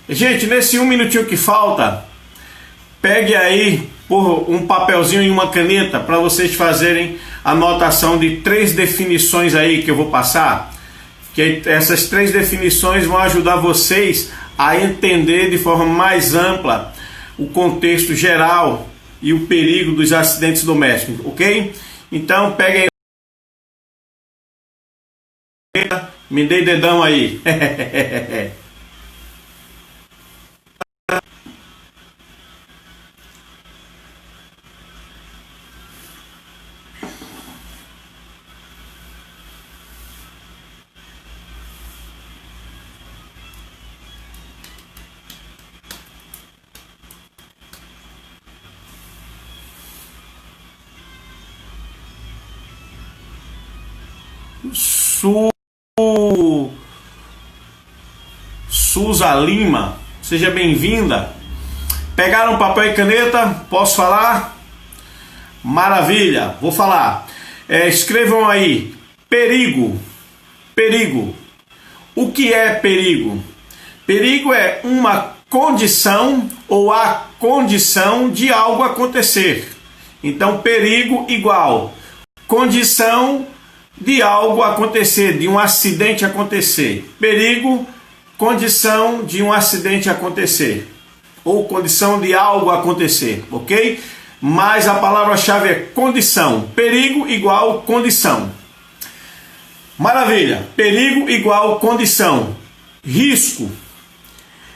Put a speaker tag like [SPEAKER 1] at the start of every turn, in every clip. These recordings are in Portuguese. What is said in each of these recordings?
[SPEAKER 1] Gente, nesse um minutinho que falta, pegue aí por um papelzinho e uma caneta para vocês fazerem a anotação de 3 definições aí que eu vou passar. Que essas 3 definições vão ajudar vocês a entender de forma mais ampla o contexto geral e o perigo dos acidentes domésticos, ok? Então pegue aí, me dê dedão aí. Suza Lima, seja bem-vinda. Pegaram papel e caneta? Posso falar? Maravilha, vou falar. Escrevam aí, perigo. Perigo. O que é perigo? Perigo é uma condição ou a condição de algo acontecer. Então, perigo igual condição de algo acontecer, de um acidente acontecer. Perigo, condição de um acidente acontecer, ou condição de algo acontecer, ok? Mas a palavra-chave é condição. Perigo igual condição. Maravilha. Perigo igual condição. Risco.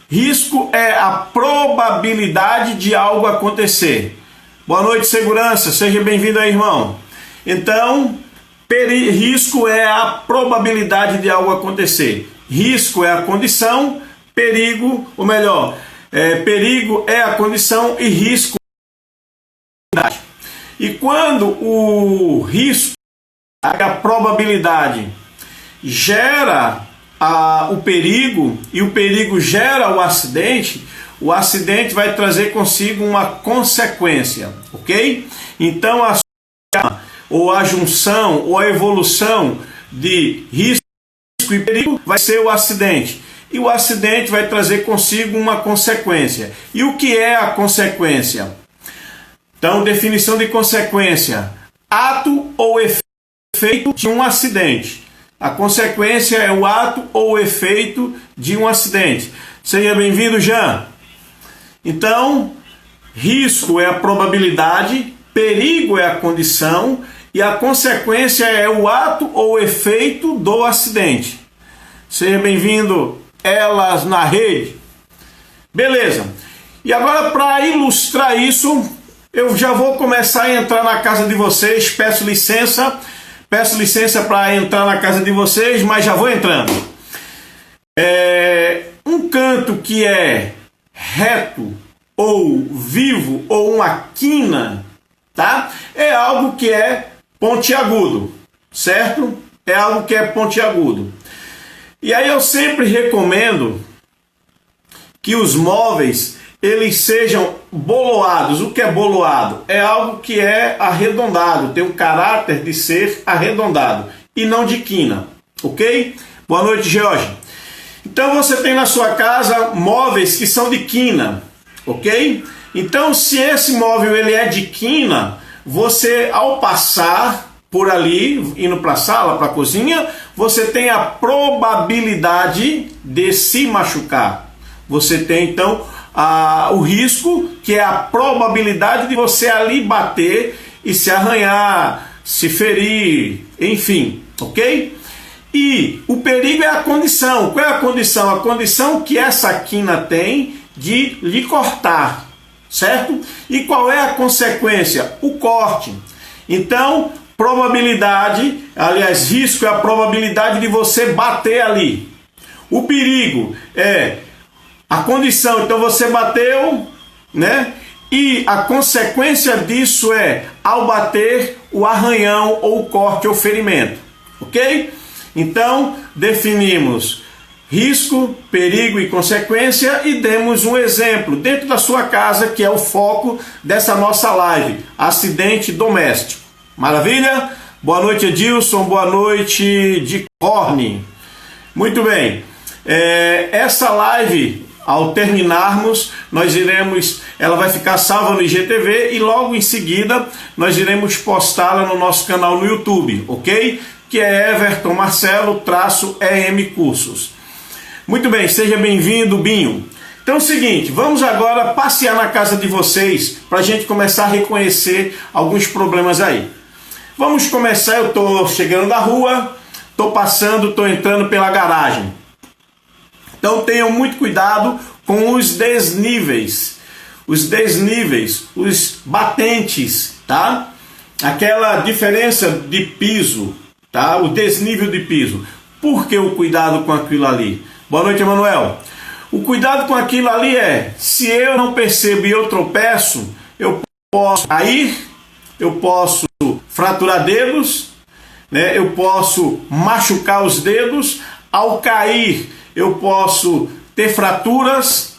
[SPEAKER 1] Risco é a probabilidade de algo acontecer. Boa noite, segurança. Seja bem-vindo aí, irmão. Então, risco é a probabilidade de algo acontecer. Risco é a condição, perigo, ou melhor, perigo é a condição e risco é a probabilidade. E quando o risco, a probabilidade, gera o perigo e o perigo gera o acidente vai trazer consigo uma consequência, ok? Então a junção ou a evolução de risco e perigo vai ser o acidente. E o acidente vai trazer consigo uma consequência. E o que é a consequência? Então, definição de consequência: ato ou efeito de um acidente. A consequência é o ato ou efeito de um acidente. Seja bem-vindo, Jean. Então, risco é a probabilidade, perigo é a condição e a consequência é o ato ou efeito do acidente. Seja bem-vindo, Elas na Rede. Beleza. E agora, para ilustrar isso, eu já vou começar a entrar na casa de vocês. Peço licença para entrar na casa de vocês, mas já vou entrando. Um canto que é reto ou vivo ou uma quina, tá? É algo que é pontiagudo, certo? É algo que é pontiagudo. E aí eu sempre recomendo que os móveis eles sejam boloados. O que é boloado? É algo que é arredondado, tem um caráter de ser arredondado e não de quina, ok? Boa noite, Jorge. Então você tem na sua casa móveis que são de quina, ok? Então se esse móvel ele é de quina, você ao passar por ali, indo para a sala, para a cozinha, você tem a probabilidade de se machucar. Você tem então o risco, que é a probabilidade de você ali bater e se arranhar, se ferir, enfim, ok? E o perigo é a condição. Qual é a condição? A condição que essa quina tem de lhe cortar, certo? E qual é a consequência? O corte. Então, probabilidade, aliás, risco é a probabilidade de você bater ali. O perigo é a condição, então você bateu, né? E a consequência disso é, ao bater, o arranhão ou o corte ou ferimento, ok? Então, definimos risco, perigo e consequência e demos um exemplo dentro da sua casa, que é o foco dessa nossa live, acidente doméstico. Maravilha? Boa noite, Edilson, boa noite de Corne. Muito bem, essa live, Ao terminarmos, ela vai ficar salva no IGTV e logo em seguida nós iremos postá-la no nosso canal no YouTube, ok? Que é Everton Marcelo -EM Cursos. Muito bem, seja bem-vindo, Binho. Então é o seguinte, vamos agora passear na casa de vocês para a gente começar a reconhecer alguns problemas aí. Vamos começar, eu estou chegando da rua, estou passando, estou entrando pela garagem. Então tenham muito cuidado com os desníveis, os batentes, tá? Aquela diferença de piso, tá? O desnível de piso. Por que o cuidado com aquilo ali? Boa noite, Emanuel. O cuidado com aquilo ali é, se eu não percebo e eu tropeço, eu posso cair, eu posso fraturar dedos, né? Eu posso machucar os dedos. Ao cair, eu posso ter fraturas.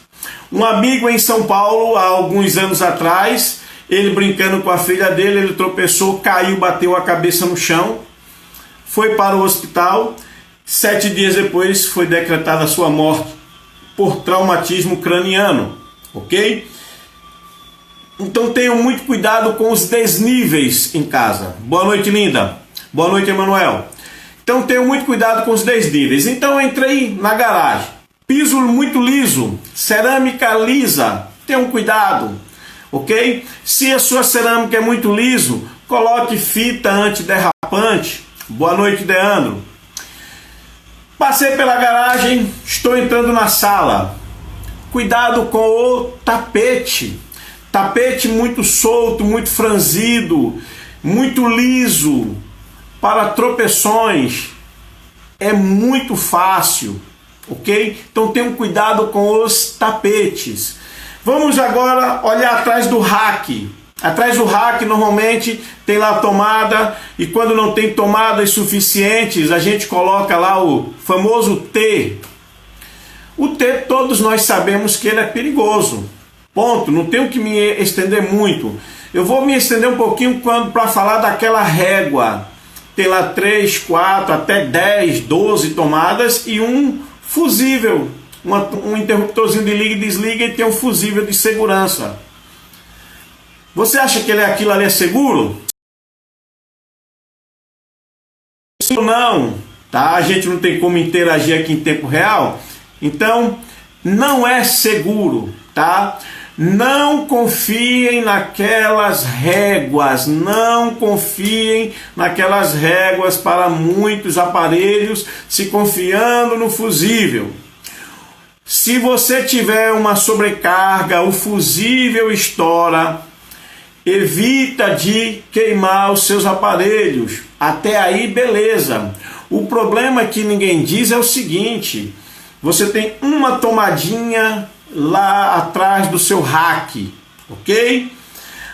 [SPEAKER 1] Um amigo em São Paulo, há alguns anos atrás, ele brincando com a filha dele, ele tropeçou, caiu, bateu a cabeça no chão, foi para o hospital. 7 dias depois foi decretada a sua morte por traumatismo craniano, ok? Então tenham muito cuidado com os desníveis em casa. Boa noite, linda. Boa noite, Emanuel. Então tenham muito cuidado com os desníveis. Então eu entrei na garagem, piso muito liso, cerâmica lisa, tenham cuidado, ok? Se a sua cerâmica é muito liso, coloque fita antiderrapante. Boa noite, Deandro. Passei pela garagem, estou entrando na sala. Cuidado com o tapete. Tapete muito solto, muito franzido, muito liso. Para tropeções é muito fácil, ok? Então tenham cuidado com os tapetes. Vamos agora olhar atrás do rack. Atrás do rack normalmente tem lá a tomada, e quando não tem tomadas suficientes, a gente coloca lá o famoso T. O T todos nós sabemos que ele é perigoso. Ponto, não tenho que me estender muito. Eu vou me estender um pouquinho para falar daquela régua. Tem lá 3, 4, até 10, 12 tomadas e um fusível. Um interruptorzinho de liga e desliga e tem um fusível de segurança. Você acha que aquilo ali é seguro? Sim ou não? Tá? A gente não tem como interagir aqui em tempo real. Então, não é seguro, tá? Não confiem naquelas réguas, não confiem naquelas réguas para muitos aparelhos, se confiando no fusível. Se você tiver uma sobrecarga, o fusível estoura, evita de queimar os seus aparelhos. Até aí, beleza. O problema que ninguém diz é o seguinte: você tem uma tomadinha lá atrás do seu rack, ok?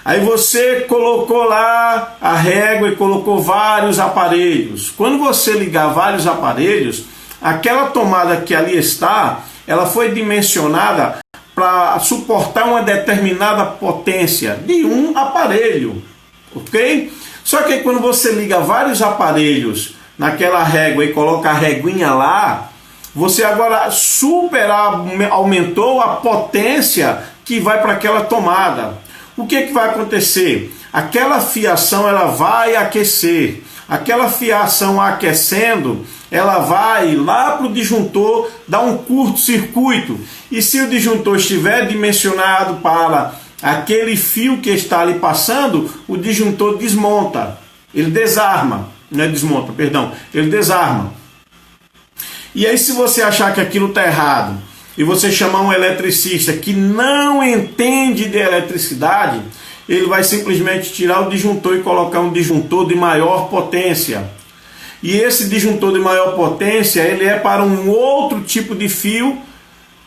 [SPEAKER 1] Aí você colocou lá a régua e colocou vários aparelhos. Quando você ligar vários aparelhos, aquela tomada que ali está, ela foi dimensionada para suportar uma determinada potência de um aparelho, ok? Só que quando você liga vários aparelhos naquela régua e coloca a reguinha lá, você agora aumentou a potência que vai para aquela tomada. O que vai acontecer? Aquela fiação ela vai aquecer. Aquela fiação aquecendo, ela vai lá para o disjuntor, dar um curto-circuito. E se o disjuntor estiver dimensionado para aquele fio que está ali passando, o disjuntor desmonta. Ele desarma. Não é desmonta, perdão. Ele desarma. E aí, se você achar que aquilo está errado e você chamar um eletricista que não entende de eletricidade, ele vai simplesmente tirar o disjuntor e colocar um disjuntor de maior potência. E esse disjuntor de maior potência, ele é para um outro tipo de fio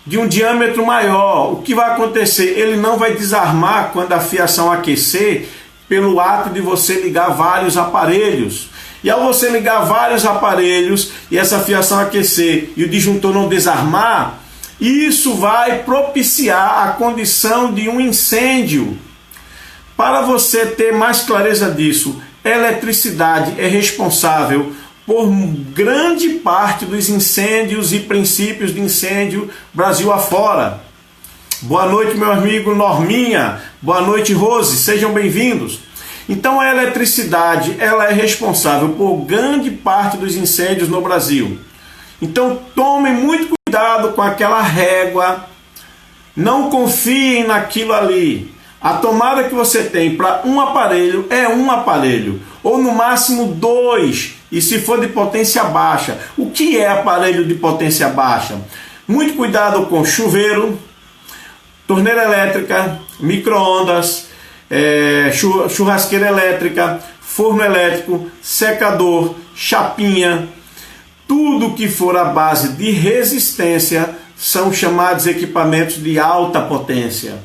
[SPEAKER 1] de um diâmetro maior. O que vai acontecer? Ele não vai desarmar quando a fiação aquecer pelo ato de você ligar vários aparelhos. E ao você ligar vários aparelhos e essa fiação aquecer e o disjuntor não desarmar, isso vai propiciar a condição de um incêndio. Para você ter mais clareza disso, a eletricidade é responsável por grande parte dos incêndios e princípios de incêndio Brasil afora. Boa noite, meu amigo Norminha. Boa noite, Rose. Sejam bem-vindos. Então, a eletricidade, ela é responsável por grande parte dos incêndios no Brasil. Então, tomem muito cuidado com aquela régua. Não confiem naquilo ali. A tomada que você tem para um aparelho é um aparelho, ou no máximo 2, e se for de potência baixa. O que é aparelho de potência baixa? Muito cuidado com chuveiro, torneira elétrica, micro-ondas, churrasqueira elétrica, forno elétrico, secador, chapinha. Tudo que for à base de resistência são chamados equipamentos de alta potência.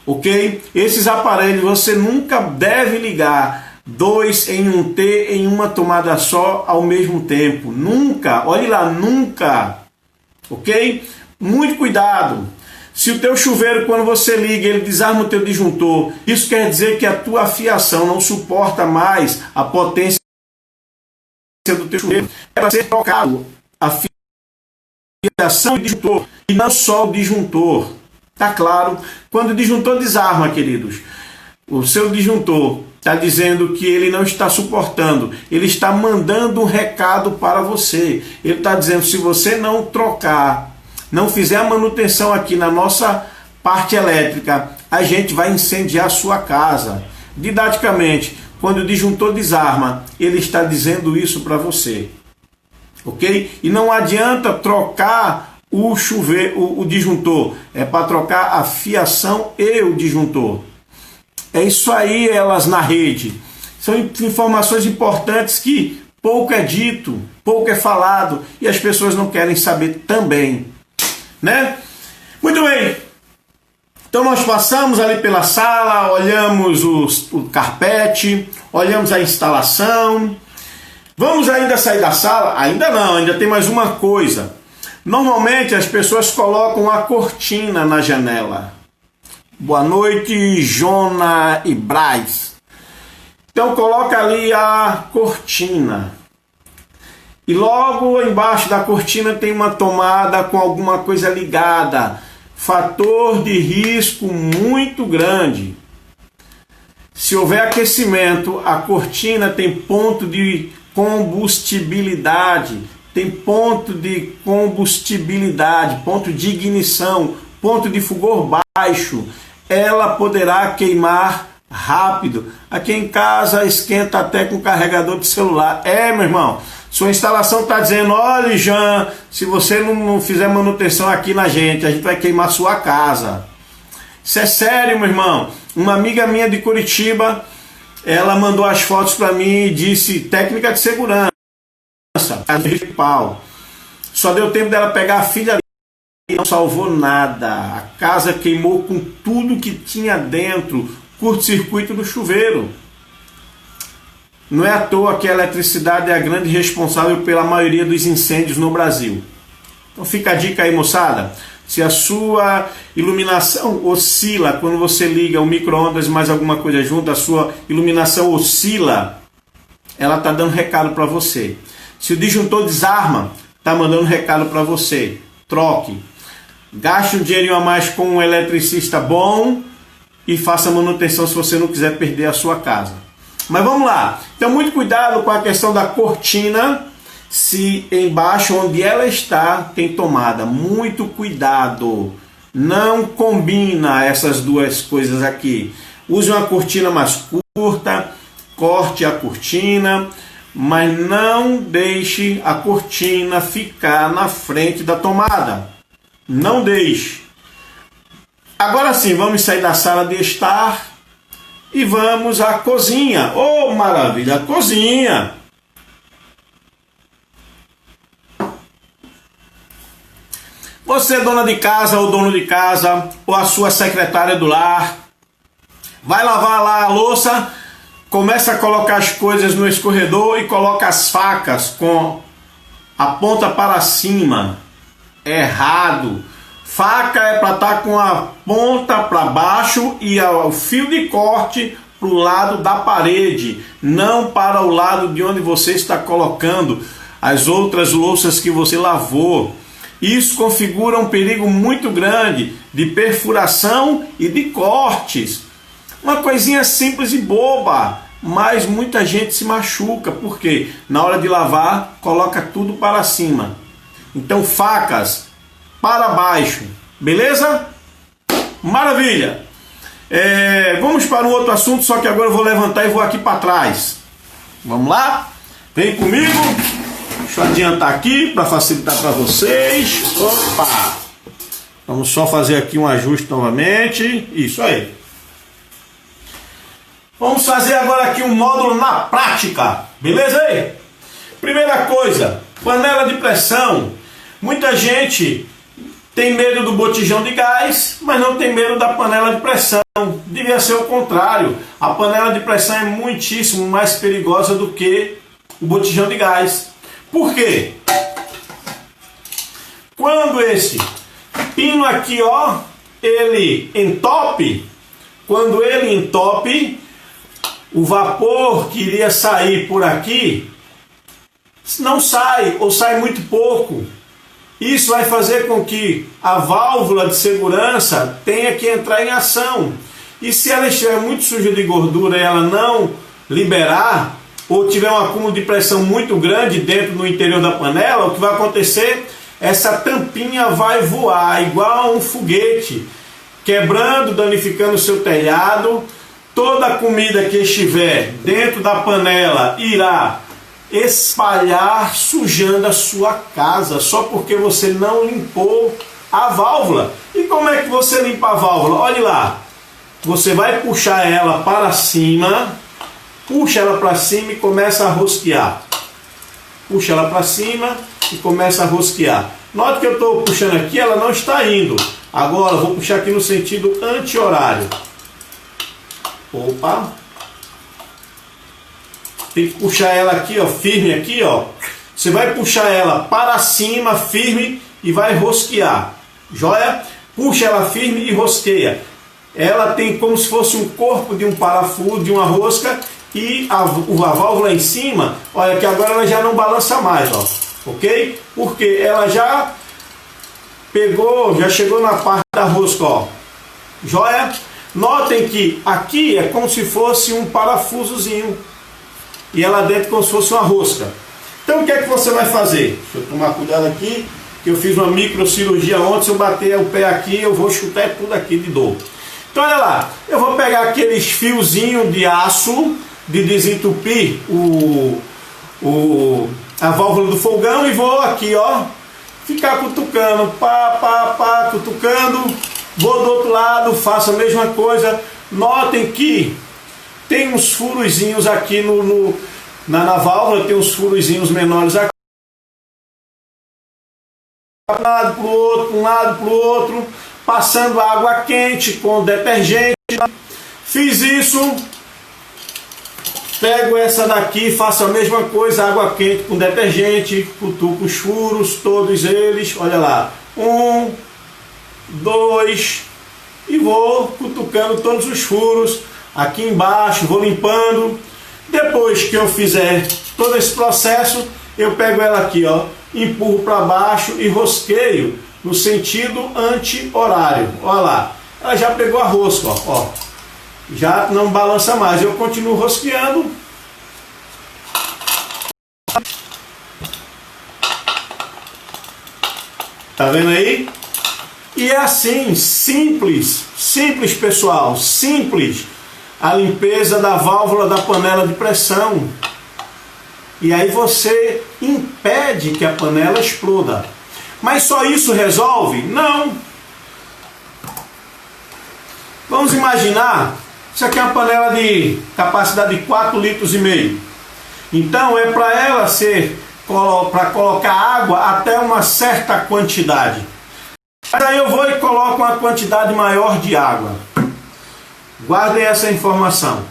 [SPEAKER 1] Ok? Esses aparelhos você nunca deve ligar 2 em um T em uma tomada só ao mesmo tempo. Nunca, olhe lá, nunca. Ok? Muito cuidado. Se o teu chuveiro, quando você liga, ele desarma o teu disjuntor, isso quer dizer que a tua fiação não suporta mais a potência do teu chuveiro. É para ser trocado a fiação e o disjuntor, e não só o disjuntor. Tá claro? Quando o disjuntor desarma, queridos, o seu disjuntor está dizendo que ele não está suportando, ele está mandando um recado para você. Ele está dizendo, se você não trocar, não fizer a manutenção aqui na nossa parte elétrica, a gente vai incendiar a sua casa. Didaticamente, quando o disjuntor desarma, ele está dizendo isso para você. Ok? E não adianta trocar o disjuntor, é para trocar a fiação e o disjuntor. É isso aí, elas na rede. São informações importantes que pouco é dito, pouco é falado e as pessoas não querem saber também, né? Muito bem. Então nós passamos ali pela sala, olhamos o carpete, olhamos a instalação. Vamos ainda sair da sala? Ainda não, ainda tem mais uma coisa. Normalmente as pessoas colocam a cortina na janela. Boa noite, Jona e Braz. Então coloca ali a cortina. E logo embaixo da cortina tem uma tomada com alguma coisa ligada. Fator de risco muito grande. Se houver aquecimento, a cortina tem ponto de combustibilidade. Tem ponto de combustibilidade, ponto de ignição, ponto de fogor baixo. Ela poderá queimar rápido. Aqui em casa esquenta até com carregador de celular. Meu irmão, sua instalação está dizendo, olha, Jean, se você não fizer manutenção aqui na gente, a gente vai queimar sua casa. Isso é sério, meu irmão. Uma amiga minha de Curitiba, ela mandou as fotos para mim e disse, técnica de segurança. Só deu tempo dela pegar a filha ali e não salvou nada. A casa queimou com tudo que tinha dentro, curto-circuito do chuveiro. Não é à toa que a eletricidade é a grande responsável pela maioria dos incêndios no Brasil. Então fica a dica aí, moçada. Se a sua iluminação oscila, quando você liga o micro-ondas e mais alguma coisa junto, a sua iluminação oscila, ela está dando recado para você. Se o disjuntor desarma, está mandando recado para você. Troque. Gaste um dinheirinho a mais com um eletricista bom e faça manutenção se você não quiser perder a sua casa. Mas vamos lá. Então, muito cuidado com a questão da cortina. Se embaixo, onde ela está, tem tomada. Muito cuidado. Não combina essas duas coisas aqui. Use uma cortina mais curta. Corte a cortina. Mas não deixe a cortina ficar na frente da tomada. Não deixe. Agora sim, vamos sair da sala de estar e vamos à cozinha. Oh, maravilha, a cozinha. Você, dona de casa ou dono de casa, ou a sua secretária do lar, vai lavar lá a louça, começa a colocar as coisas no escorredor e coloca as facas com a ponta para cima. Errado. Faca é para estar com a ponta para baixo e o fio de corte para o lado da parede, não para o lado de onde você está colocando as outras louças que você lavou. Isso configura um perigo muito grande de perfuração e de cortes. Uma coisinha simples e boba, mas muita gente se machuca, porque na hora de lavar, coloca tudo para cima. Então, facas para baixo, beleza? Maravilha! Vamos para um outro assunto, só que agora eu vou levantar e vou aqui para trás. Vamos lá? Vem comigo. Deixa eu adiantar aqui para facilitar para vocês. Opa! Vamos só fazer aqui um ajuste novamente. Isso aí. Vamos fazer agora aqui um módulo na prática. Beleza aí? Primeira coisa, panela de pressão. Muita gente tem medo do botijão de gás, mas não tem medo da panela de pressão. Devia ser o contrário. A panela de pressão é muitíssimo mais perigosa do que o botijão de gás. Por quê? Quando esse pino aqui, ó, ele entope, quando ele entope, o vapor que iria sair por aqui não sai, ou sai muito pouco. Isso vai fazer com que a válvula de segurança tenha que entrar em ação. E se ela estiver muito suja de gordura e ela não liberar, ou tiver um acúmulo de pressão muito grande dentro no interior da panela, o que vai acontecer? Essa tampinha vai voar igual um foguete, quebrando, danificando o seu telhado. Toda a comida que estiver dentro da panela irá espalhar, sujando a sua casa, só porque você não limpou a válvula. E como é que você limpa a válvula? Olhe lá, você vai puxar ela para cima, puxa ela para cima e começa a rosquear. Puxa ela para cima e começa a rosquear. Note que eu estou puxando aqui, ela não está indo. Agora eu vou puxar aqui no sentido anti-horário. Opa! Tem que puxar ela aqui, ó, firme aqui, ó. Você vai puxar ela para cima, firme, e vai rosquear. Joia? Puxa ela firme e rosqueia. Ela tem como se fosse um corpo de um parafuso, de uma rosca, e a válvula em cima, olha que agora ela já não balança mais, ó. Ok? Porque ela já pegou, já chegou na parte da rosca, ó. Joia? Notem que aqui é como se fosse um parafusozinho. E ela dentro como se fosse uma rosca. Então o que é que você vai fazer? Deixa eu tomar cuidado aqui, que eu fiz uma microcirurgia ontem. Se eu bater o pé aqui, eu vou chutar tudo aqui de dor. Então olha lá, eu vou pegar aqueles fiozinhos de aço de desentupir a válvula do fogão e vou aqui, ó, ficar cutucando, cutucando. Vou do outro lado, faço a mesma coisa. Notem que tem uns furozinhos aqui na válvula, tem uns furozinhos menores aqui. Um lado para o outro, um lado para o outro, passando água quente com detergente. Fiz isso. Pego essa daqui, faço a mesma coisa, água quente com detergente, cutuco os furos, todos eles, olha lá. 1, 2, e vou cutucando todos os furos. Aqui embaixo, vou limpando. Depois que eu fizer todo esse processo, eu pego ela aqui, ó, empurro para baixo e rosqueio no sentido anti-horário. Olha lá, ela já pegou a rosca, ó, já não balança mais. Eu continuo rosqueando. Tá vendo aí? E é assim, simples, pessoal, simples. A limpeza da válvula da panela de pressão. E aí você impede que a panela exploda. Mas só isso resolve? Não. Vamos imaginar, isso aqui é uma panela de capacidade de 4,5 litros. Então é para ela ser, para colocar água até uma certa quantidade. Mas aí eu vou e coloco uma quantidade maior de água. Guardem essa informação.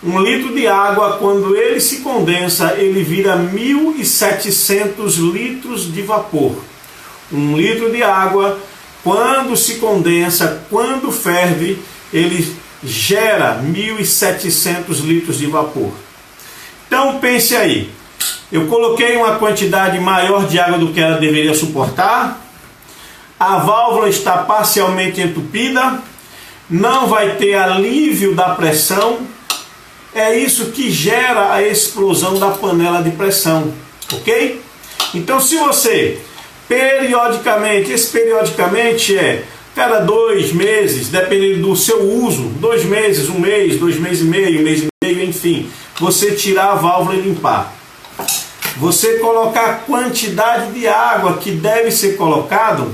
[SPEAKER 1] 1 litro de água, quando ele se condensa, ele vira 1.700 litros de vapor. 1 litro de água, quando se condensa, quando ferve, ele gera 1.700 litros de vapor. Então pense aí. Eu coloquei uma quantidade maior de água do que ela deveria suportar. a válvula está parcialmente entupida, não vai ter alívio da pressão. É isso que gera a explosão da panela de pressão, ok? Então, se você periodicamente, esse periodicamente é cada 2 meses, dependendo do seu uso, 2 meses, 1 mês, 2 meses e meio, enfim, você tirar a válvula e limpar. Você colocar a quantidade de água que deve ser colocado,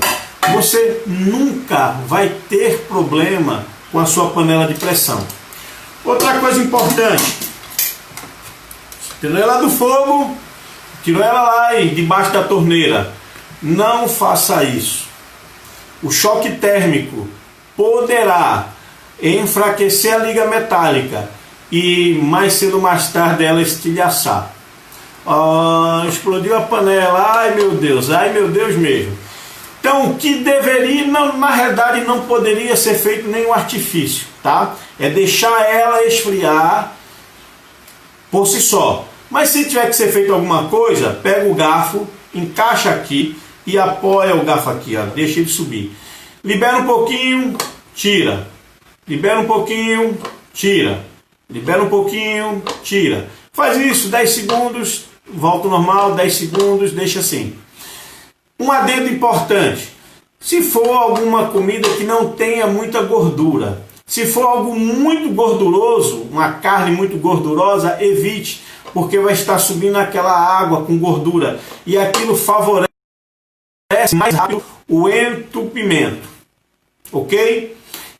[SPEAKER 1] você nunca vai ter problema com a sua panela de pressão. Outra coisa importante, tirou ela do fogo, tirou ela lá e debaixo da torneira. Não faça isso. O choque térmico poderá enfraquecer a liga metálica e mais cedo ou mais tarde ela estilhaçar. Explodiu a panela, ai meu Deus mesmo. Então, o que deveria, na realidade, não poderia ser feito nenhum artifício, tá? É deixar ela esfriar por si só. Mas se tiver que ser feito alguma coisa, pega o garfo, encaixa aqui e apoia o garfo aqui, ó, deixa ele subir. Libera um pouquinho, tira. Libera um pouquinho, tira. Libera um pouquinho, tira. Faz isso, 10 segundos, volta ao normal, 10 segundos, deixa assim. Um adendo importante, se for alguma comida que não tenha muita gordura, se for algo muito gorduroso, uma carne muito gordurosa, evite, porque vai estar subindo aquela água com gordura e aquilo favorece mais rápido o entupimento, ok?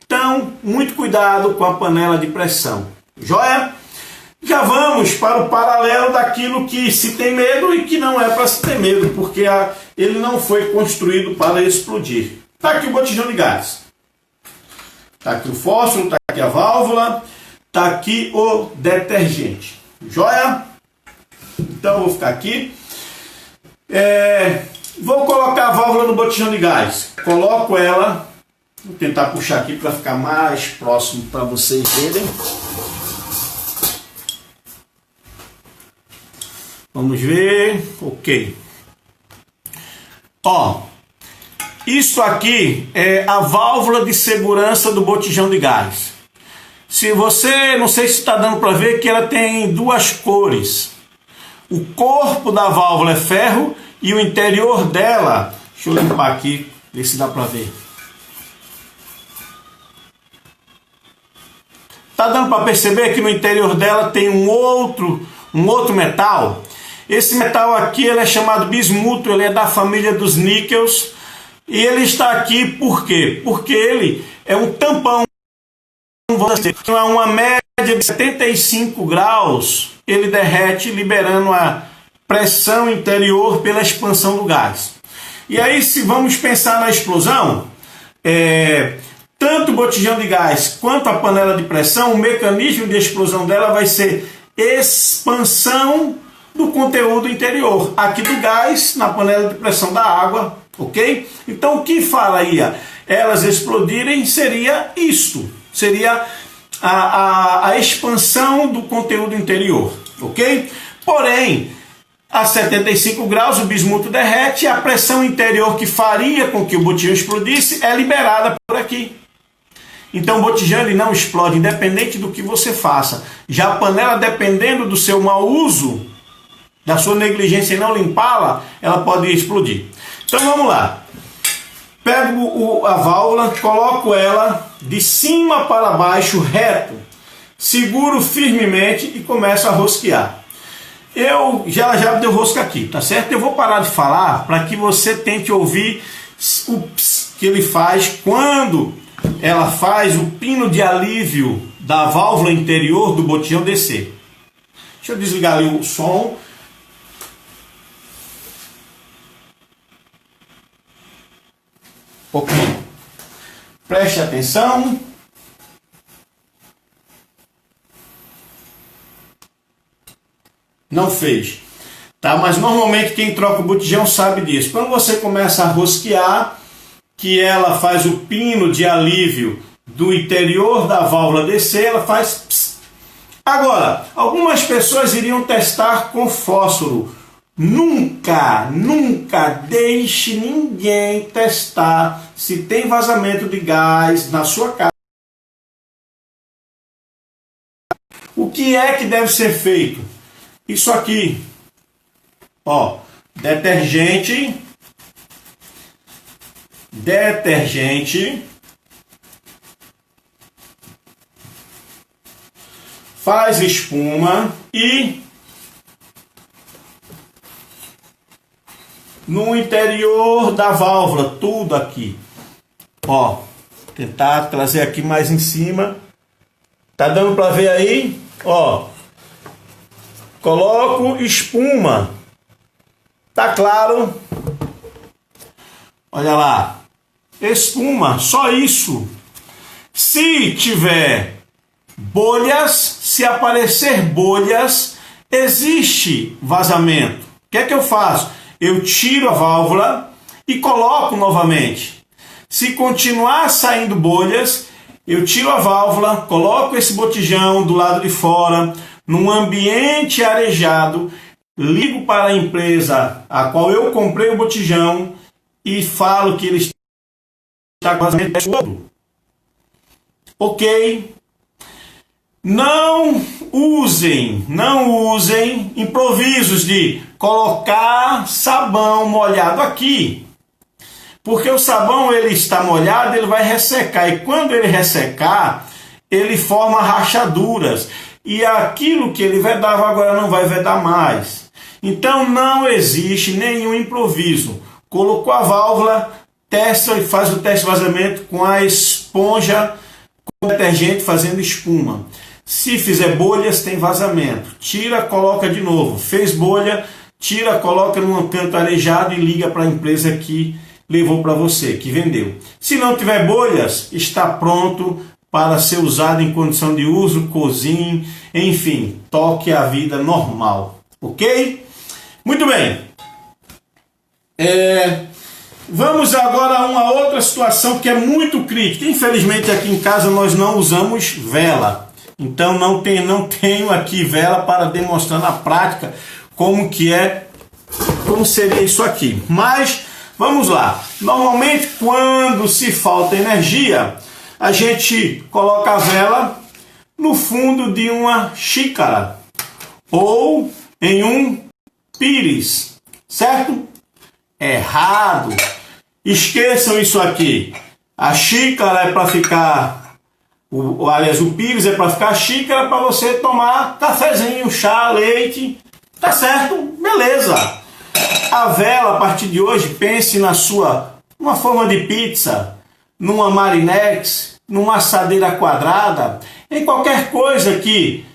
[SPEAKER 1] Então, muito cuidado com a panela de pressão, joia? Já vamos para o paralelo daquilo que se tem medo e que não é para se ter medo, porque ele não foi construído para explodir. Está aqui o botijão de gás. Está aqui o fósforo, está aqui a válvula, está aqui o detergente. Joia? Então eu vou ficar aqui. Vou colocar a válvula no botijão de gás. Coloco ela. Vou tentar puxar aqui para ficar mais próximo para vocês verem. Vamos ver, ok. Ó, isso aqui é a válvula de segurança do botijão de gás. Se você, não sei se está dando para ver que ela tem 2 cores. O corpo da válvula é ferro e o interior dela, deixa eu limpar aqui, ver se dá para ver. Tá dando para perceber que no interior dela tem um outro metal? Esse metal aqui ele é chamado bismuto, ele é da família dos níqueis e ele está aqui por quê? Porque ele é um tampão, a uma média de 75 graus, ele derrete liberando a pressão interior pela expansão do gás. E aí se vamos pensar na explosão, tanto o botijão de gás quanto a panela de pressão, o mecanismo de explosão dela vai ser expansão do conteúdo interior, aqui do gás, na panela de pressão da água, ok? Então o que faria elas explodirem seria isto, seria a expansão do conteúdo interior, ok? Porém, a 75 graus o bismuto derrete e a pressão interior que faria com que o botijão explodisse é liberada por aqui. Então o botijão ele não explode, independente do que você faça. Já a panela, dependendo do seu mau uso, da sua negligência em não limpá-la, ela pode explodir. Então vamos lá. Pego a válvula, coloco ela de cima para baixo, reto, seguro firmemente e começo a rosquear. Já deu rosca aqui, tá certo? Eu vou parar de falar para que você tente ouvir o ps que ele faz quando ela faz o pino de alívio da válvula interior do botijão descer. Deixa eu desligar ali o som. Ok. Preste atenção. Não fez. Tá? Mas normalmente quem troca o botijão sabe disso. Quando você começa a rosquear, que ela faz o pino de alívio do interior da válvula descer, ela faz pss. Agora, algumas pessoas iriam testar com fósforo Nunca, nunca deixe ninguém testar se tem vazamento de gás na sua casa. O que é que deve ser feito? Isso aqui, ó, detergente, faz espuma e no interior da válvula, tudo aqui, ó, tentar trazer aqui mais em cima, tá dando para ver aí, ó, coloco espuma, tá claro, olha lá, espuma, só isso. Se tiver bolhas, se aparecer bolhas, existe vazamento. O que é que eu faço? Eu tiro a válvula e coloco novamente. Se continuar saindo bolhas, eu tiro a válvula, coloco esse botijão do lado de fora, num ambiente arejado, ligo para a empresa a qual eu comprei o botijão e falo que ele está com vazamento todo. Ok? Não usem improvisos de colocar sabão molhado aqui, porque o sabão ele está molhado, ele vai ressecar, e quando ele ressecar, ele forma rachaduras, e aquilo que ele vedava agora não vai vedar mais. Então não existe nenhum improviso. Colocou a válvula, testa e faz o teste de vazamento com a esponja, com o detergente fazendo espuma. Se fizer bolhas, tem vazamento. Tira, coloca de novo. Fez bolha, tira, coloca num canto arejado e liga para a empresa que levou para você, que vendeu. Se não tiver bolhas, está pronto para ser usado em condição de uso, cozinhe, enfim, toque a vida normal. Ok? Muito bem. Vamos agora a uma outra situação que é muito crítica. Infelizmente aqui em casa nós não usamos vela. Então não tenho aqui vela para demonstrar na prática como seria isso aqui. Mas vamos lá. Normalmente quando se falta energia, a gente coloca a vela no fundo de uma xícara ou em um pires, certo? Errado. Esqueçam isso aqui. A xícara é para ficar... Aliás, o pires é para ficar xícara para você tomar cafezinho, chá, leite. Tá certo? Beleza. A vela, a partir de hoje, pense numa forma de pizza, numa marinex, numa assadeira quadrada, em qualquer coisa que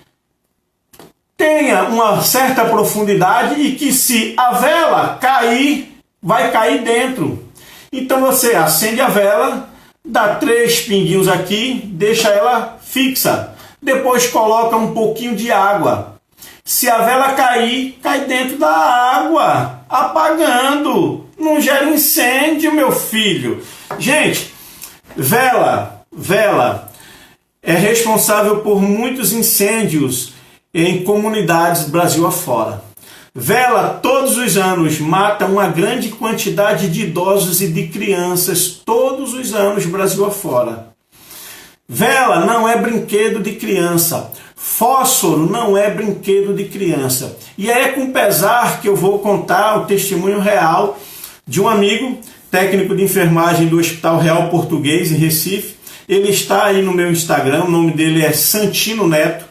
[SPEAKER 1] tenha uma certa profundidade e que se a vela cair, vai cair dentro. Então você acende a vela, dá 3 pinguinhos aqui, deixa ela fixa. Depois coloca um pouquinho de água. Se a vela cair, cai dentro da água, apagando. Não gera incêndio, meu filho. Gente, vela é responsável por muitos incêndios em comunidades Brasil afora. Vela, todos os anos, mata uma grande quantidade de idosos e de crianças, todos os anos, Brasil afora. Vela não é brinquedo de criança. Fósforo não é brinquedo de criança. E é com pesar que eu vou contar o testemunho real de um amigo, técnico de enfermagem do Hospital Real Português, em Recife. Ele está aí no meu Instagram, o nome dele é Santino Neto.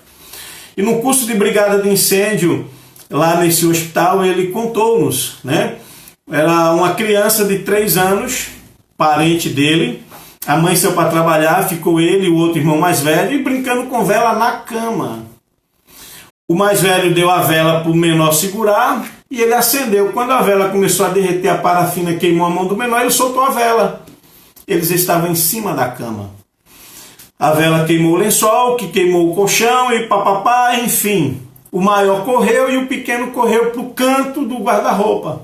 [SPEAKER 1] E no curso de brigada de incêndio, lá nesse hospital, ele contou-nos, né? Era uma criança de 3 anos, parente dele. A mãe saiu para trabalhar, ficou ele e o outro irmão mais velho e brincando com vela na cama. O mais velho deu a vela para o menor segurar e ele acendeu. Quando a vela começou a derreter, a parafina queimou a mão do menor, ele soltou a vela. Eles estavam em cima da cama. A vela queimou o lençol, que queimou o colchão e papapá, enfim. O maior correu e o pequeno correu para o canto do guarda-roupa.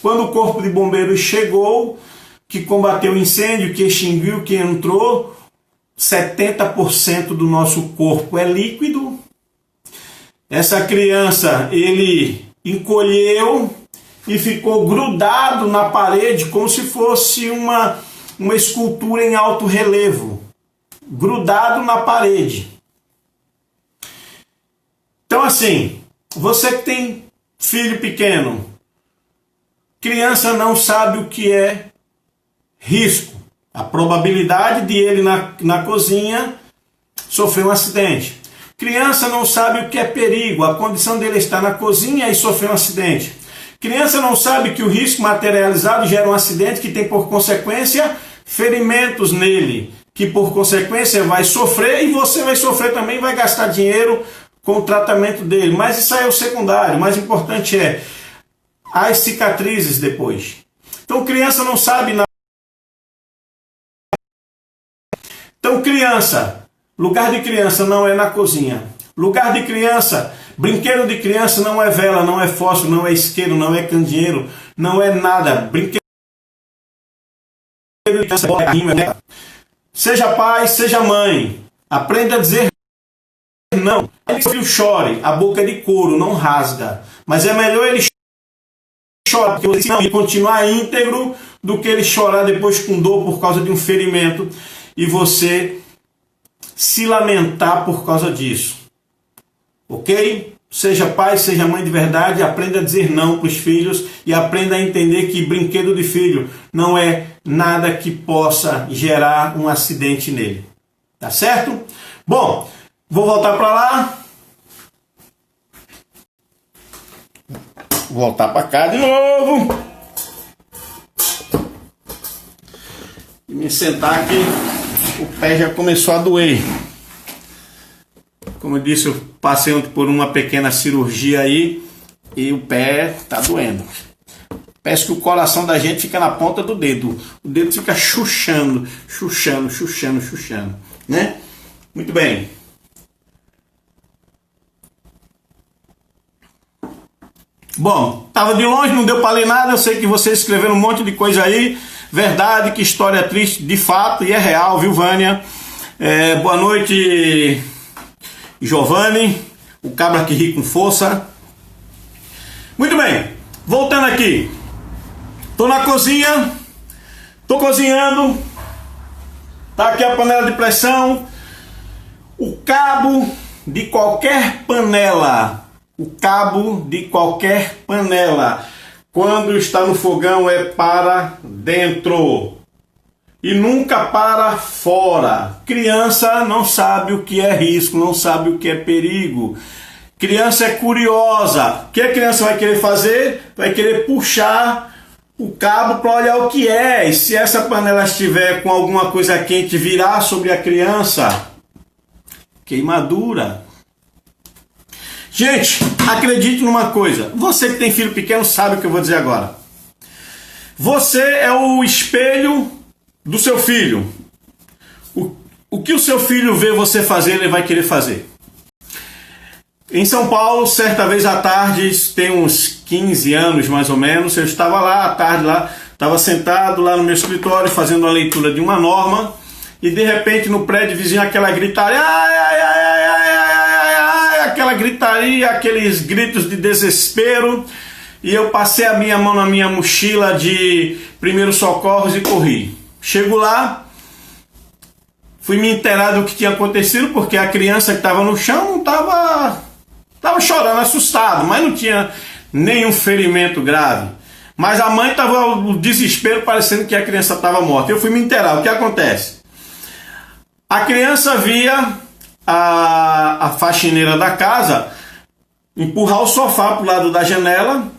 [SPEAKER 1] Quando o corpo de bombeiros chegou, que combateu o incêndio, que extinguiu, que entrou, 70% do nosso corpo é líquido. Essa criança, ele encolheu, e ficou grudado na parede como se fosse uma escultura em alto relevo, grudado na parede. Então assim, você que tem filho pequeno, criança não sabe o que é risco. A probabilidade de ele na cozinha sofrer um acidente. Criança não sabe o que é perigo, a condição dele estar na cozinha e sofrer um acidente. Criança não sabe que o risco materializado gera um acidente que tem por consequência ferimentos nele, que por consequência vai sofrer e você vai sofrer também, vai gastar dinheiro com o tratamento dele. Mas isso aí é o secundário, o mais importante é as cicatrizes depois. Então criança não sabe nada. Então criança, lugar de criança não é na cozinha. Lugar de criança, brinquedo de criança não é vela, não é fósforo, não é isqueiro, não é candeeiro, não é nada. Brinquedo de criança é... Seja pai, seja mãe, aprenda a dizer não. Ele que o filho chore, a boca é de couro, não rasga. Mas é melhor ele chorar, porque você não continuar íntegro, do que ele chorar depois com dor por causa de um ferimento e você se lamentar por causa disso. Ok? Seja pai, seja mãe de verdade, aprenda a dizer não para os filhos e aprenda a entender que brinquedo de filho não é nada que possa gerar um acidente nele. Tá certo? Bom, vou voltar para lá. Voltar para cá de novo. E me sentar aqui. O pé já começou a doer. Como eu disse, eu passei ontem por uma pequena cirurgia aí e o pé tá doendo. Parece que o coração da gente fica na ponta do dedo. O dedo fica chuchando, né? Muito bem. Bom, tava de longe, não deu para ler nada. Eu sei que vocês escreveram um monte de coisa aí. Verdade, que história triste, de fato, e é real, viu, Vânia? Boa noite, Giovanni, o cabra que ri com força. Muito bem, voltando aqui. Tô na cozinha, tô cozinhando. Tá aqui a panela de pressão. O cabo de qualquer panela, quando está no fogão é para dentro e nunca para fora. Criança não sabe o que é risco, não sabe o que é perigo. Criança é curiosa. O que a criança vai querer fazer? Vai querer puxar o cabo para olhar o que é. E se essa panela estiver com alguma coisa quente virar sobre a criança, queimadura. Gente, acredite numa coisa. Você que tem filho pequeno sabe o que eu vou dizer agora. Você é o espelho do seu filho. O que o seu filho vê você fazer, ele vai querer fazer. Em São Paulo, certa vez à tarde, tem uns 15 anos mais ou menos, eu estava lá à tarde, estava sentado lá no meu escritório fazendo a leitura de uma norma e de repente no prédio vizinho aquela gritaria, aquela gritaria, aqueles gritos de desespero, e eu passei a minha mão na minha mochila de primeiros socorros e corri. Chego lá, fui me inteirar do que tinha acontecido, porque a criança que estava no chão estava chorando, assustado, mas não tinha nenhum ferimento grave. Mas a mãe estava no desespero, parecendo que a criança estava morta. Eu fui me inteirar, o que acontece? A criança via a faxineira da casa empurrar o sofá para o lado da janela,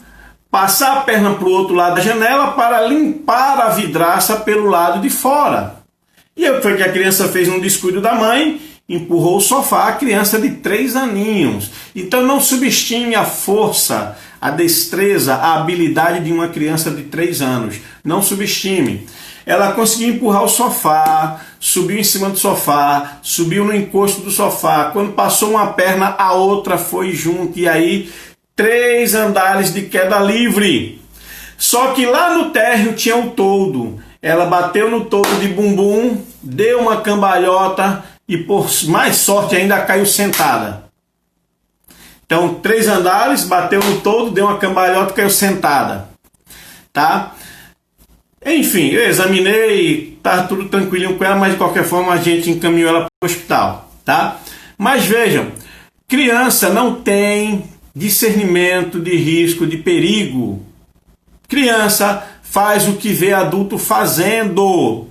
[SPEAKER 1] passar a perna para o outro lado da janela para limpar a vidraça pelo lado de fora. E foi que a criança fez um descuido da mãe, empurrou o sofá, a criança de 3 aninhos. Então não subestime a força, a destreza, a habilidade de uma criança de 3 anos. Não subestime. Ela conseguiu empurrar o sofá, subiu em cima do sofá, subiu no encosto do sofá. Quando passou uma perna, a outra foi junto. E aí, 3 andares de queda livre. Só que lá no térreo tinha um toldo. Ela bateu no toldo de bumbum, deu uma cambalhota e, por mais sorte ainda, caiu sentada. Então, 3 andares, bateu no toldo, deu uma cambalhota e caiu sentada. tá? Enfim, eu examinei, tá tudo tranquilinho com ela, mas de qualquer forma a gente encaminhou ela para o hospital, tá? Mas vejam, criança não tem discernimento de risco, de perigo. Criança faz o que vê adulto fazendo.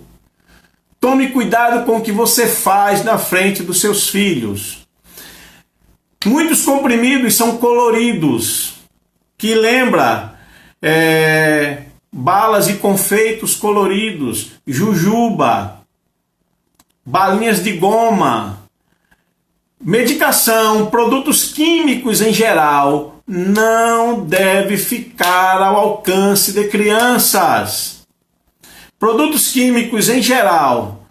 [SPEAKER 1] Tome cuidado com o que você faz na frente dos seus filhos. Muitos comprimidos são coloridos, que lembra balas e confeitos coloridos, jujuba, balinhas de goma, medicação, produtos químicos em geral, não deve ficar ao alcance de crianças. Produtos químicos em geral,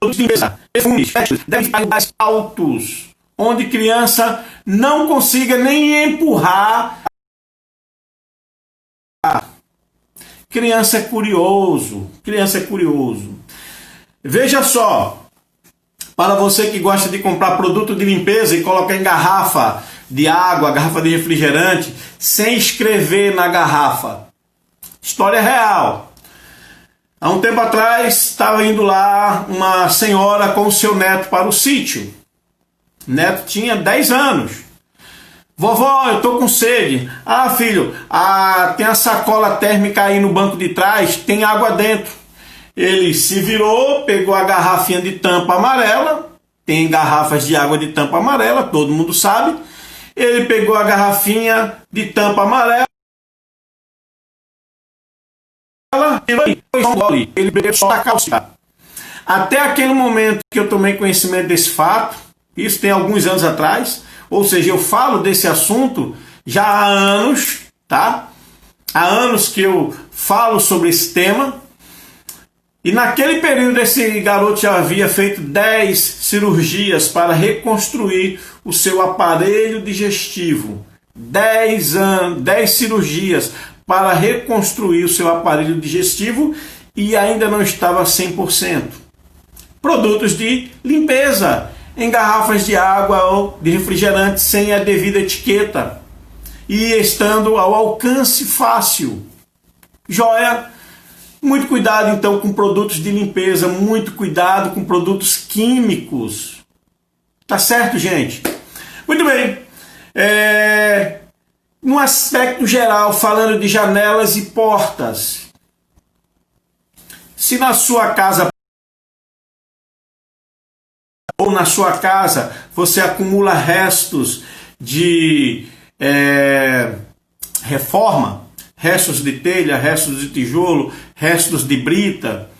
[SPEAKER 1] produtos de limpeza, perfumes, devem ficar em lugares altos, onde criança não consiga nem empurrar. Criança é curioso, criança é curioso. Veja só, para você que gosta de comprar produto de limpeza e colocar em garrafa de água, garrafa de refrigerante, sem escrever na garrafa. História real. Há um tempo atrás, estava indo lá uma senhora com o seu neto para o sítio. O neto tinha 10 anos. Vovó, eu tô com sede. Ah, filho, tem a sacola térmica aí no banco de trás, tem água dentro. Ele se virou, pegou a garrafinha de tampa amarela, tem garrafas de água de tampa amarela, todo mundo sabe. Ele pegou a garrafinha de tampa amarela, ele bebeu só a calça. Até aquele momento que eu tomei conhecimento desse fato, isso tem alguns anos atrás, ou seja, eu falo desse assunto já há anos, tá? Há anos que eu falo sobre esse tema. E naquele período esse garoto já havia feito 10 cirurgias para reconstruir o seu aparelho digestivo. 10 cirurgias para reconstruir o seu aparelho digestivo e ainda não estava 100%. Produtos de limpeza em garrafas de água ou de refrigerante sem a devida etiqueta e estando ao alcance fácil. Joia? Muito cuidado então com produtos de limpeza, muito cuidado com produtos químicos. Tá certo, gente? Muito bem. No aspecto geral, falando de janelas e portas. Se na sua casa ou na sua casa você acumula restos de reforma, restos de telha, restos de tijolo, restos de brita,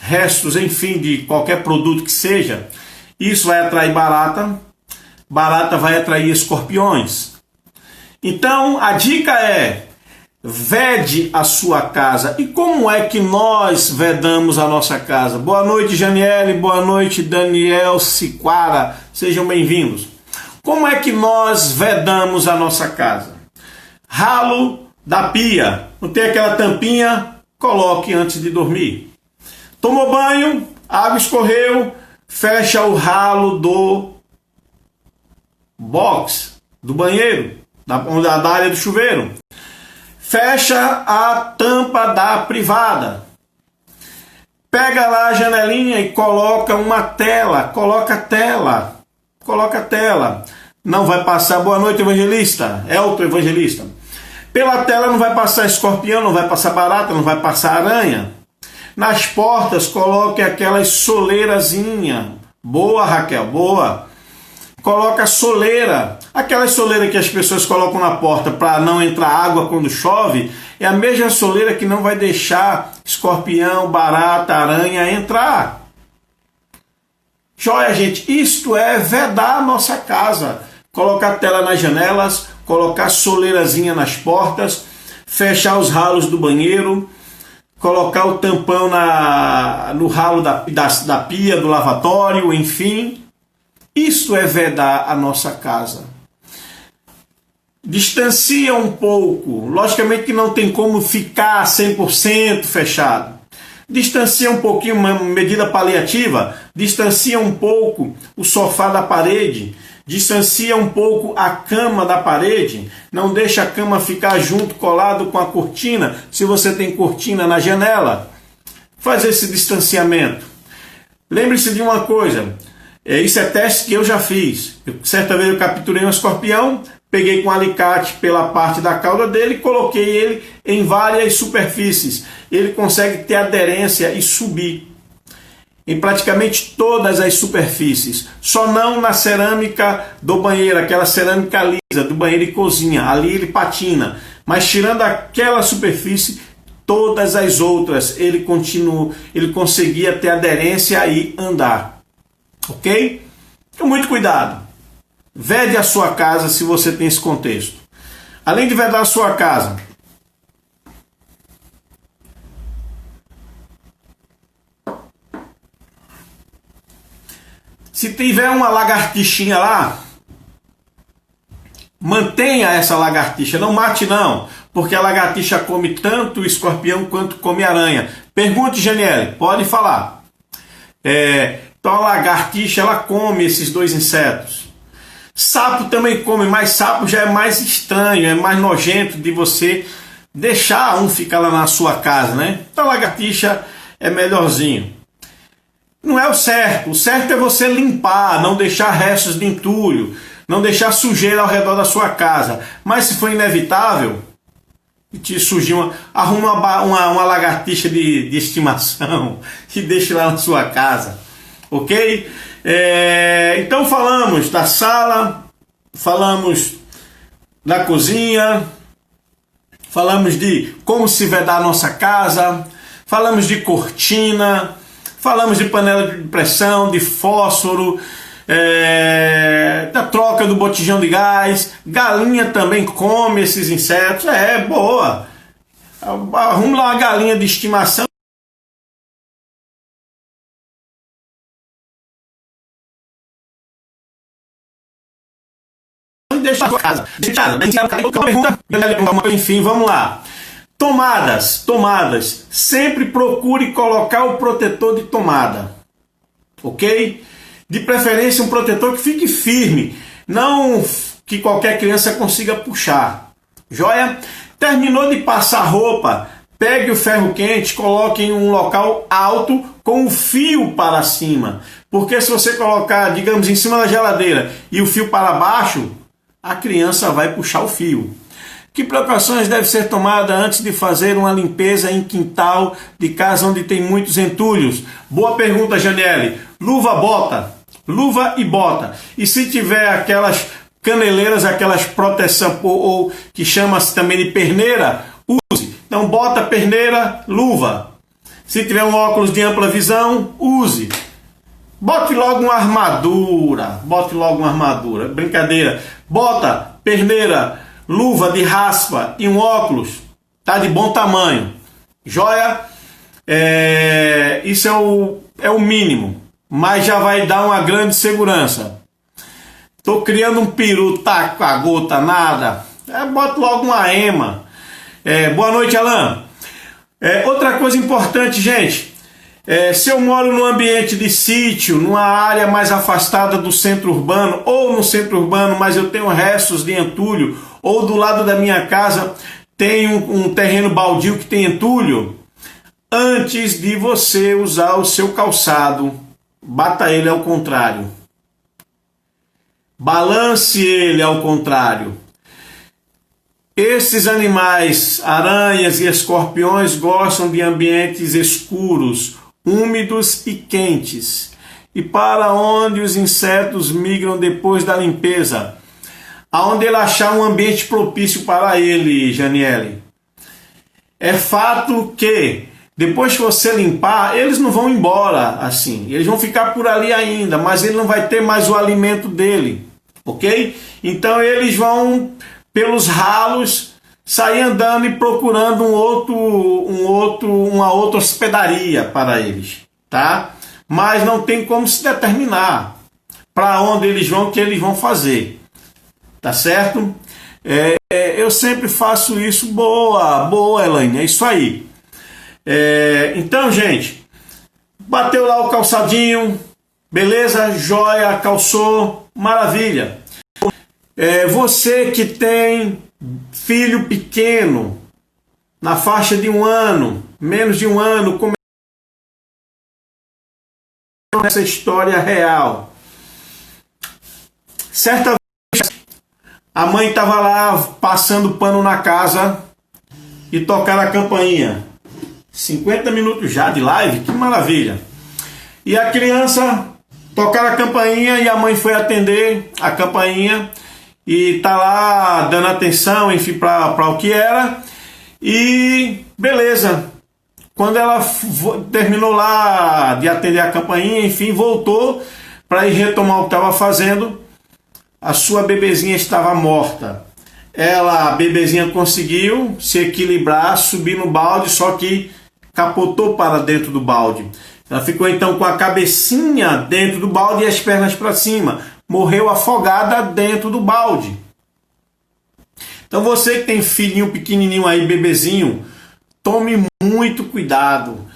[SPEAKER 1] restos, enfim, de qualquer produto que seja, isso vai atrair barata, barata vai atrair escorpiões. Então, a dica é: vede a sua casa. E como é que nós vedamos a nossa casa? Boa noite, Janiele, boa noite, Daniel Siquara, sejam bem-vindos. Como é que nós vedamos a nossa casa? Ralo da pia, não tem aquela tampinha? Coloque antes de dormir. Tomou banho, a água escorreu, fecha o ralo do box, do banheiro, da área do chuveiro. Fecha a tampa da privada. Pega lá a janelinha e coloca uma tela. Coloca tela. Não vai passar, boa noite, evangelista. Elton, evangelista. Pela tela não vai passar escorpião, não vai passar barata, não vai passar aranha. Nas portas coloque aquelas soleirazinhas. Boa, Raquel, boa. Coloca soleira. Aquela soleira que as pessoas colocam na porta para não entrar água quando chove, é a mesma soleira que não vai deixar escorpião, barata, aranha entrar. Joia, gente, isto é vedar a nossa casa. Colocar tela nas janelas, colocar soleirazinha nas portas, fechar os ralos do banheiro, colocar o tampão no ralo da pia, do lavatório, enfim. Isso é vedar a nossa casa. Distancia um pouco. Logicamente que não tem como ficar 100% fechado. Distancia um pouquinho, uma medida paliativa, distancia um pouco o sofá da parede, distancia um pouco a cama da parede, não deixa a cama ficar junto, colado com a cortina, se você tem cortina na janela. Faz esse distanciamento. Lembre-se de uma coisa, isso é teste que eu já fiz. Certa vez eu capturei um escorpião, peguei com um alicate pela parte da cauda dele e coloquei ele em várias superfícies. Ele consegue ter aderência e subir em praticamente todas as superfícies, só não na cerâmica do banheiro, aquela cerâmica lisa do banheiro e cozinha, ali ele patina, mas tirando aquela superfície, todas as outras ele conseguia ter aderência e andar, ok? Então muito cuidado, vede a sua casa se você tem esse contexto. Além de vedar a sua casa, se tiver uma lagartixinha lá, mantenha essa lagartixa, não mate não, porque a lagartixa come tanto o escorpião quanto come aranha. Pergunte, Janiele, pode falar. Então a lagartixa, ela come esses dois insetos. Sapo também come, mas sapo já é mais estranho, é mais nojento de você deixar um ficar lá na sua casa, né? Então a lagartixa é melhorzinho. Não é o certo é você limpar, não deixar restos de entulho, não deixar sujeira ao redor da sua casa. Mas se for inevitável, te surgir arruma uma lagartixa de estimação e deixe lá na sua casa, ok? Então falamos da sala, falamos da cozinha, falamos de como se vedar a nossa casa, falamos de cortina, falamos de panela de pressão, de fósforo, da troca do botijão de gás. Galinha também come esses insetos. Boa. Arrume lá uma galinha de estimação. E deixa na sua casa. Enfim, vamos lá. Tomadas. Sempre procure colocar o protetor de tomada, ok? De preferência um protetor que fique firme, não que qualquer criança consiga puxar. Joia? Terminou de passar roupa, pegue o ferro quente, coloque em um local alto com o fio para cima. Porque se você colocar, digamos, em cima da geladeira e o fio para baixo, a criança vai puxar o fio. Que precauções devem ser tomadas antes de fazer uma limpeza em quintal de casa onde tem muitos entulhos? Boa pergunta, Janiele. Luva e bota. E se tiver aquelas caneleiras, aquelas proteção ou que chama-se também de perneira, use. Então bota, perneira, luva. Se tiver um óculos de ampla visão, use. Bote logo uma armadura. Brincadeira. Bota, perneira, luva de raspa e um óculos, tá de bom tamanho. Joia? Isso é o mínimo, mas já vai dar uma grande segurança. Tô criando um peru, tá com a gota, nada. Bota logo uma ema. Boa noite, Alan. Outra coisa importante, gente. Se eu moro num ambiente de sítio, numa área mais afastada do centro urbano, ou no centro urbano, mas eu tenho restos de entulho, ou do lado da minha casa tem um terreno baldio que tem entulho, antes de você usar o seu calçado, bata ele ao contrário. Balance ele ao contrário. Esses animais, aranhas e escorpiões, gostam de ambientes escuros, úmidos e quentes. E para onde os insetos migram depois da limpeza? Aonde ele achar um ambiente propício para ele, Janiele. É fato que depois que você limpar, eles não vão embora assim. Eles vão ficar por ali ainda, mas ele não vai ter mais o alimento dele, ok? Então eles vão pelos ralos sair andando e procurando uma outra hospedaria para eles, tá? Mas não tem como se determinar para onde eles vão, o que eles vão fazer. Tá certo? Eu sempre faço isso. Boa, Elaine, é isso aí. Então, gente, bateu lá o calçadinho, beleza, joia, calçou, maravilha. Você que tem filho pequeno, na faixa de 1 ano, menos de 1 ano, como essa história real. Certa vez, a mãe estava lá passando pano na casa e tocaram a campainha. 50 minutos já de live, que maravilha. E a criança tocaram a campainha e a mãe foi atender a campainha e tá lá dando atenção, enfim, para o que era. E beleza. Quando ela terminou lá de atender a campainha, enfim, voltou para ir retomar o que estava fazendo, a sua bebezinha estava morta. A bebezinha conseguiu se equilibrar, subir no balde, só que capotou para dentro do balde. Ela ficou então com a cabecinha dentro do balde e as pernas para cima. Morreu afogada dentro do balde. Então você que tem filhinho pequenininho aí, bebezinho, tome muito cuidado.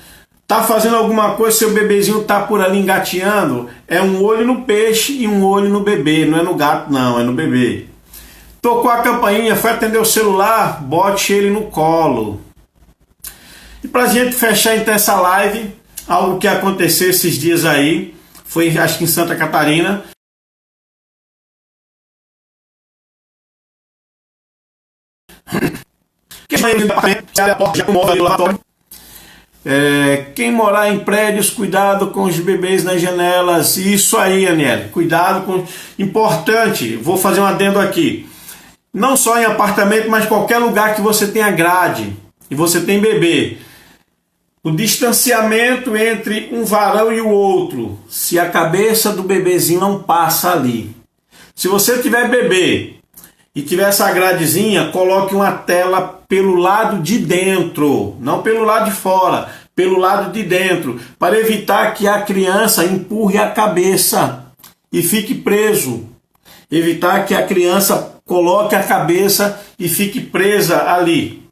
[SPEAKER 1] Tá fazendo alguma coisa, seu bebezinho tá por ali engateando, é um olho no peixe e um olho no bebê, não é no gato não, é no bebê. Tocou a campainha, foi atender o celular, bote ele no colo. E pra gente fechar então essa live, algo que aconteceu esses dias aí, foi acho que em Santa Catarina. Quem morar em prédios, cuidado com os bebês nas janelas. Isso aí, Aniele, cuidado com... Importante, vou fazer um adendo aqui. Não só em apartamento, mas qualquer lugar que você tenha grade e você tem bebê. O distanciamento entre um varão e o outro, se a cabeça do bebezinho não passa ali. Se você tiver bebê e tiver essa gradezinha, coloque uma tela pelo lado de dentro, não pelo lado de fora, pelo lado de dentro, para evitar que a criança empurre a cabeça e fique preso. Evitar que a criança coloque a cabeça e fique presa ali.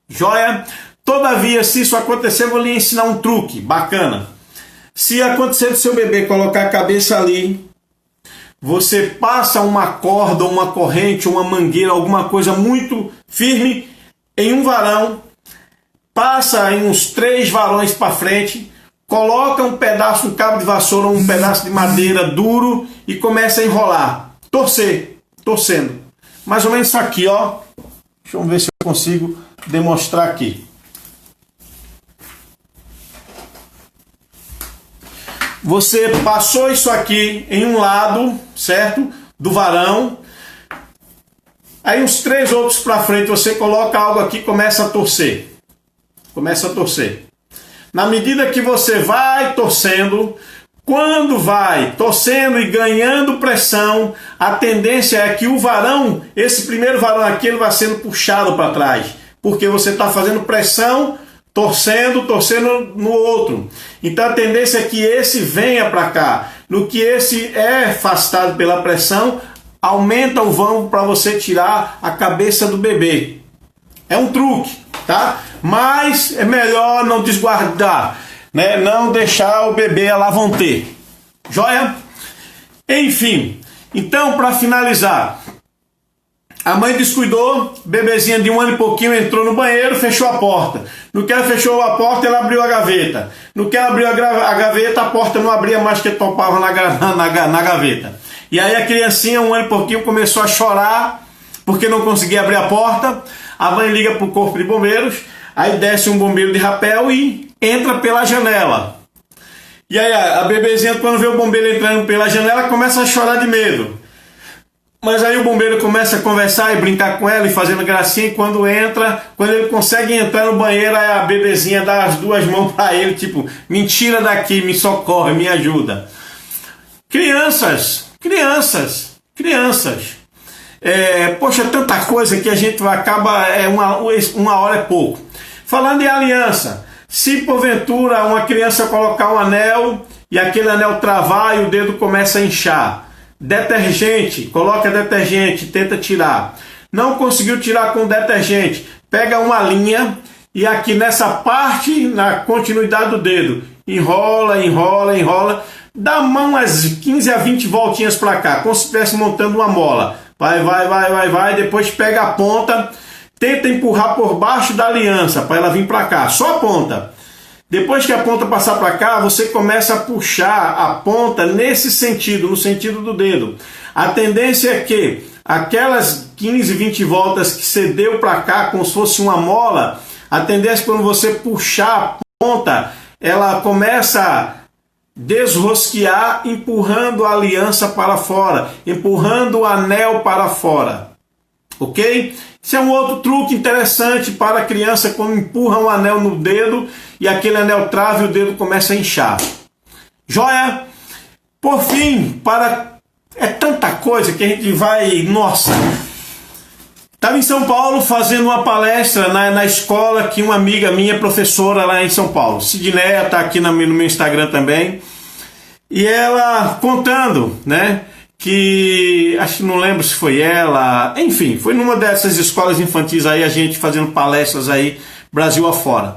[SPEAKER 1] Joia? Todavia, se isso acontecer, eu vou lhe ensinar um truque bacana. Se acontecer do seu bebê colocar a cabeça ali, você passa uma corda, uma corrente, uma mangueira, alguma coisa muito firme em um varão, passa em uns 3 varões para frente, coloca um pedaço, um cabo de vassoura, um pedaço de madeira duro e começa a enrolar, torcendo. Mais ou menos isso aqui, ó. Deixa eu ver se eu consigo demonstrar aqui. Você passou isso aqui em um lado, certo? Do varão. Aí uns 3 outros para frente, você coloca algo aqui e começa a torcer. Começa a torcer. Na medida que você vai torcendo, quando vai torcendo e ganhando pressão, a tendência é que o varão, esse primeiro varão aqui, ele vai sendo puxado para trás. Porque você está fazendo pressão, torcendo no outro. Então a tendência é que esse venha para cá. No que esse é afastado pela pressão, aumenta o vão para você tirar a cabeça do bebê. É um truque, tá? Mas é melhor não desguardar, né? Não deixar o bebê lá vão ter. Joia? Enfim, então para finalizar, a mãe descuidou, bebezinha de 1 ano e pouquinho entrou no banheiro, fechou a porta. No que ela fechou a porta, ela abriu a gaveta. No que ela abriu a gaveta, a porta não abria mais, que topava na gaveta. E aí a criancinha, 1 ano e pouquinho, começou a chorar, porque não conseguia abrir a porta. A mãe liga para o corpo de bombeiros, aí desce um bombeiro de rapel e entra pela janela. E aí a bebezinha, quando vê o bombeiro entrando pela janela, começa a chorar de medo. Mas aí o bombeiro começa a conversar e brincar com ela e fazendo gracinha, e quando ele consegue entrar no banheiro, aí a bebezinha dá as 2 mãos para ele, tipo, me tira daqui, me socorre, me ajuda. Crianças. Poxa, tanta coisa que a gente acaba, uma hora é pouco. Falando em aliança, se porventura uma criança colocar um anel e aquele anel travar e o dedo começa a inchar, detergente, coloca detergente, tenta tirar. Não conseguiu tirar com detergente, pega uma linha e aqui nessa parte, na continuidade do dedo, enrola, enrola, enrola, dá umas 15 a 20 voltinhas para cá, como se estivesse montando uma mola. Vai, depois pega a ponta, tenta empurrar por baixo da aliança para ela vir para cá, só a ponta. Depois que a ponta passar para cá, você começa a puxar a ponta nesse sentido, no sentido do dedo. A tendência é que aquelas 15, 20 voltas que você deu para cá, como se fosse uma mola, a tendência é quando você puxar a ponta, ela começa a desrosquear, empurrando a aliança para fora, empurrando o anel para fora. Ok? Isso é um outro truque interessante para a criança quando empurra um anel no dedo e aquele anel trava e o dedo começa a inchar. Joia? Por fim, é tanta coisa que a gente vai... Nossa! Estava em São Paulo fazendo uma palestra na escola que uma amiga minha, professora lá em São Paulo, Sidneia, está aqui no meu Instagram também, e ela contando, né? Que acho que não lembro se foi ela, enfim, foi numa dessas escolas infantis aí, a gente fazendo palestras aí, Brasil afora.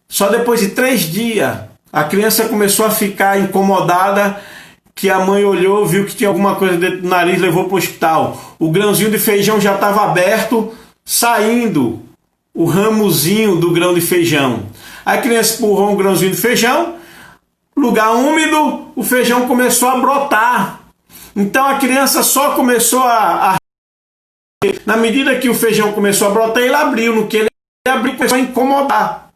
[SPEAKER 1] Só depois de 3 dias, a criança começou a ficar incomodada, que a mãe olhou, viu que tinha alguma coisa dentro do nariz, levou para o hospital. O grãozinho de feijão já estava aberto, saindo o ramozinho do grão de feijão. A criança empurrou um grãozinho de feijão, lugar úmido, o feijão começou a brotar. Então a criança só começou na medida que o feijão começou a brotar, ele abriu. No que ele abriu, começou a incomodar.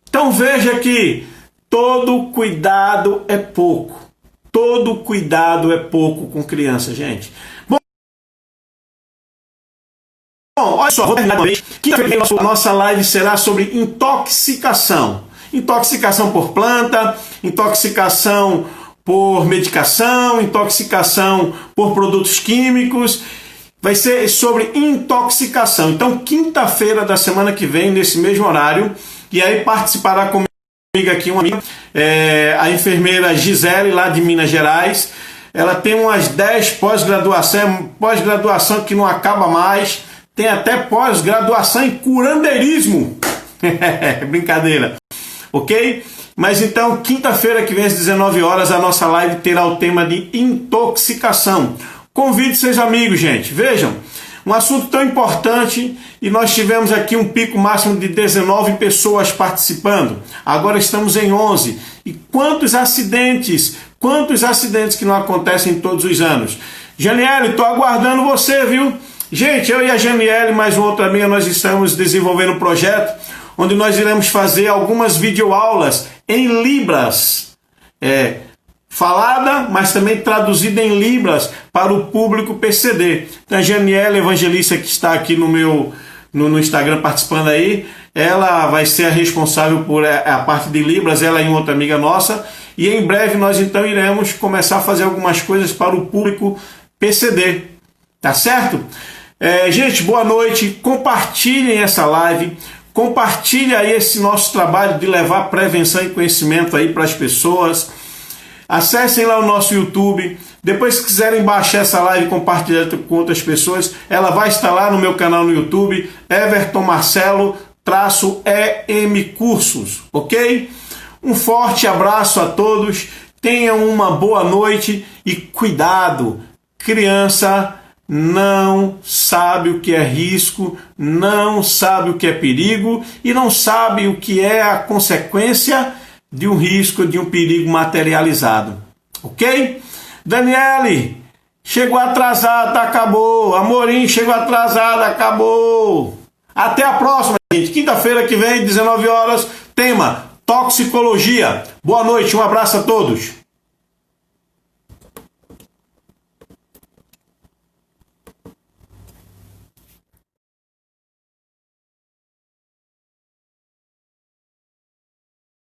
[SPEAKER 1] Então veja que todo cuidado é pouco. Todo cuidado é pouco com criança, gente. Bom, olha só, vou terminar uma vez. Quinta-feira a nossa live será sobre intoxicação. Intoxicação por planta, intoxicação por medicação, intoxicação por produtos químicos. Vai ser sobre intoxicação. Então, quinta-feira da semana que vem, nesse mesmo horário, e aí participará comigo aqui uma amiga, a enfermeira Gisele, lá de Minas Gerais. Ela tem umas 10 pós-graduação que não acaba mais. Tem até pós-graduação em curandeirismo. Brincadeira. Ok? Mas então, quinta-feira que vem às 19 horas, a nossa live terá o tema de intoxicação. Convide seus amigos, gente. Vejam, um assunto tão importante, e nós tivemos aqui um pico máximo de 19 pessoas participando. Agora estamos em 11. E quantos acidentes que não acontecem todos os anos. Janiele, estou aguardando você, viu? Gente, eu e a Janiele, mais uma outra amiga, nós estamos desenvolvendo um projeto onde nós iremos fazer algumas videoaulas em Libras, falada, mas também traduzida em Libras para o público PCD. Então a Janiela Evangelista, que está aqui no Instagram participando aí, ela vai ser a responsável por a parte de Libras, ela e uma outra amiga nossa, e em breve nós então iremos começar a fazer algumas coisas para o público PCD, tá certo? Gente, boa noite, compartilhem essa live, compartilhe aí esse nosso trabalho de levar prevenção e conhecimento aí para as pessoas. Acessem lá o nosso YouTube. Depois, se quiserem baixar essa live e compartilhar com outras pessoas, ela vai estar lá no meu canal no YouTube, Everton Marcelo -EM Cursos, ok? Um forte abraço a todos, tenham uma boa noite e cuidado, criança não sabe o que é risco, não sabe o que é perigo e não sabe o que é a consequência de um risco, de um perigo materializado. Ok? Daniele, chegou atrasada, acabou. Amorim, chegou atrasada, acabou. Até a próxima, gente. Quinta-feira que vem, 19 horas, tema toxicologia. Boa noite, um abraço a todos.